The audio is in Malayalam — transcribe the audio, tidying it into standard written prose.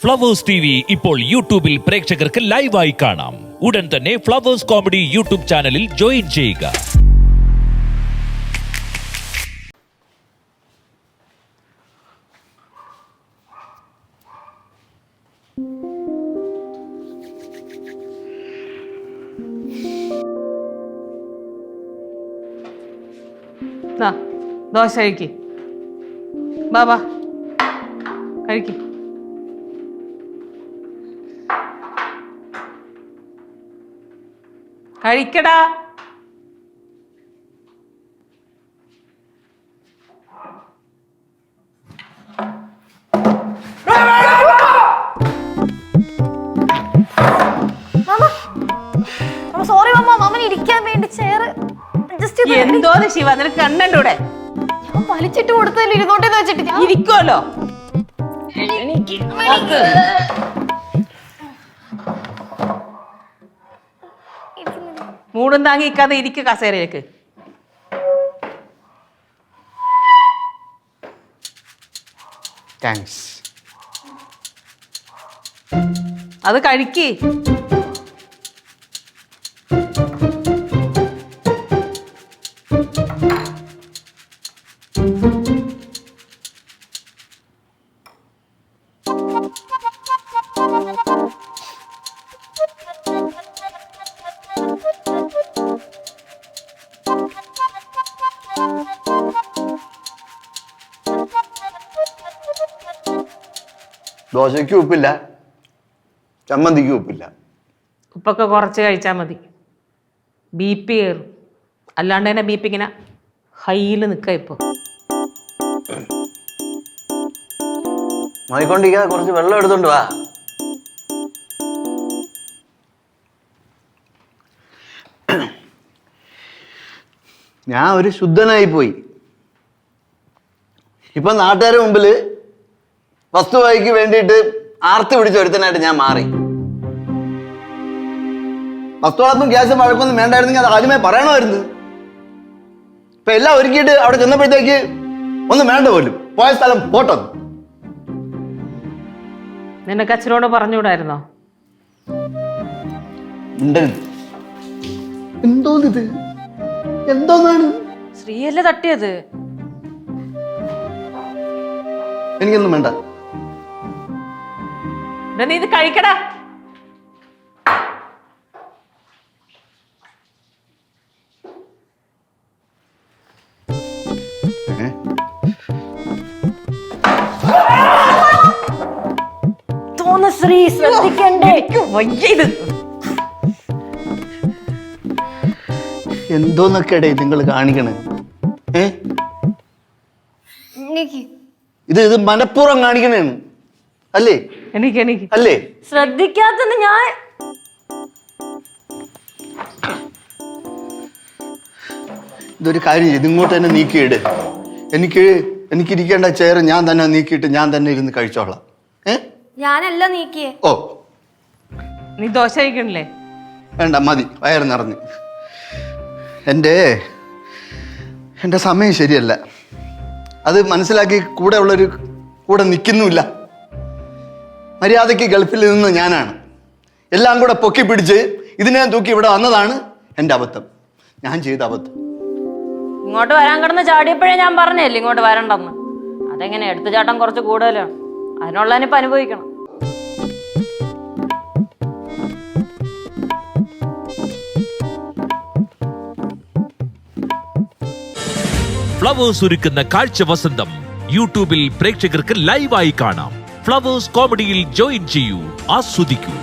ഫ്ലവേഴ്സ് TV ഇപ്പോൾ യൂട്യൂബിൽ പ്രേക്ഷകർക്ക് ലൈവായി കാണാം. ഉടൻ തന്നെ ഫ്ലവേഴ്സ് കോമഡി യൂട്യൂബ് ചാനലിൽ ജോയിൻ ചെയ്യുക. ദോശ കഴിക്ക്. ബാബാ കഴിക്ക്. കഴിക്കടാ. സോറി മാമ, മാമന് ഇരിക്കാൻ വേണ്ടി ചെയർ അഡ്ജസ്റ്റ് ചെയ്തു. എന്തോ ശിവ, നിനക്ക് കണ്ണൂടെ? ഞാൻ വലിച്ചിട്ട് കൊടുത്തതിൽ ഇരുന്നോട്ടെന്ന് വെച്ചിട്ട് ഞാൻ ഇരിക്കുമല്ലോ. മൂടും താങ്ങി ഇക്കാതെ ഇരിക്കുക കസേരയിലേക്ക്. താങ്ക്സ്. അത് കഴിക്ക്. ദോശയ്ക്ക് ഉപ്പില്ല, ചമ്മന്തിക്ക് ഉപ്പില്ല. ഉപ്പൊക്കെ കുറച്ച് കഴിച്ചാൽ മതി. BP കയറും. അല്ലാണ്ട് തന്നെ BP ഇങ്ങനെ ഹൈയിൽ നിൽക്കുക. ഇപ്പോൾ മൈക്കൊണ്ടിരിക്കാതെ കുറച്ച് വെള്ളം എടുത്തോണ്ട് വാ. ഞാൻ ഒരു ശുദ്ധനായി പോയി. ഇപ്പൊ നാട്ടുകാരുടെ മുമ്പില് വസ്തുവായിക്ക് വേണ്ടിയിട്ട് ആർത്തി പിടിച്ചൊരുത്തനായിട്ട് ഞാൻ മാറി. വസ്തുവാളത്തും ഗ്യാസും വഴക്കൊന്നും വേണ്ടായിരുന്നെങ്കിൽ അത് ആദ്യമേ പറയണമായിരുന്നു. ഇപ്പൊ എല്ലാം ഒരുക്കിയിട്ട് അവിടെ ചെന്നപ്പോഴത്തേക്ക് ഒന്നും വേണ്ട പോലും. പോയ സ്ഥലം പോട്ടോ. നിനക്ക് അച്ഛനോട് പറഞ്ഞുകൂടായിരുന്നോ? എന്തോന്നിത്? എന്തോന്നാണ്? ശ്രീയല്ലേ തട്ടിയത്? എനിക്കൊന്നും വേണ്ട. നീ ഇത് കഴിക്കടാ. ശ്രീ ശ്രദ്ധിക്കണ്ടേ? എന്തോന്നൊക്കെടേ നിങ്ങൾ കാണിക്കണേ? ഇത് മനഃപൂർവ്വം കാണിക്കണേണ് അല്ലേ? എനിക്ക് അല്ലേ? ശ്രദ്ധിക്കാത്തത് ഞാൻ. ഇതൊരു കാര്യം ചെയ്ത് ഇങ്ങോട്ട് തന്നെ നീക്കിയിട്. എനിക്കിരിക്കേണ്ട ചെയർ ഞാൻ തന്നെ നീക്കിയിട്ട് ഞാൻ തന്നെ ഇരുന്ന് കഴിച്ചോളാം. ഞാനല്ല നീക്കിയേ. ഓ, നീ ദോശ കഴിക്കണില്ലേ? വേണ്ട, മതി, വയറ് നിറഞ്ഞ്. എൻ്റെ സമയം ശരിയല്ല. അത് മനസ്സിലാക്കി കൂടെ നിൽക്കുന്നുമില്ല. മര്യാദയ്ക്ക് ഗൾഫിൽ നിന്ന് ഞാനാണ് എല്ലാം കൂടെ പൊക്കി പിടിച്ച് ഇതിനെ തൂക്കി ഇവിടെ വന്നതാണ് എൻ്റെ അബദ്ധം. ഞാൻ ചെയ്ത അബദ്ധം. ഇങ്ങോട്ട് വരാൻ കിടന്ന് ചാടിയപ്പോഴേ ഞാൻ പറഞ്ഞല്ലേ ഇങ്ങോട്ട് വരണ്ടെന്ന്. അതെങ്ങനെ എടുത്തുചാട്ടം കുറച്ച് കൂടുതലാണ്. അതിനുള്ളതിനിപ്പോ അനുഭവിക്കണം. ഫ്ലവേഴ്സ് ഒരുക്കുന്ന കാഴ്ച വസന്തം യൂട്യൂബിൽ പ്രേക്ഷകർക്ക് ലൈവായി കാണാം. ഫ്ലവേഴ്സ് കോമഡിയിൽ ജോയിൻ ചെയ്യൂ, ആസ്വദിക്കൂ.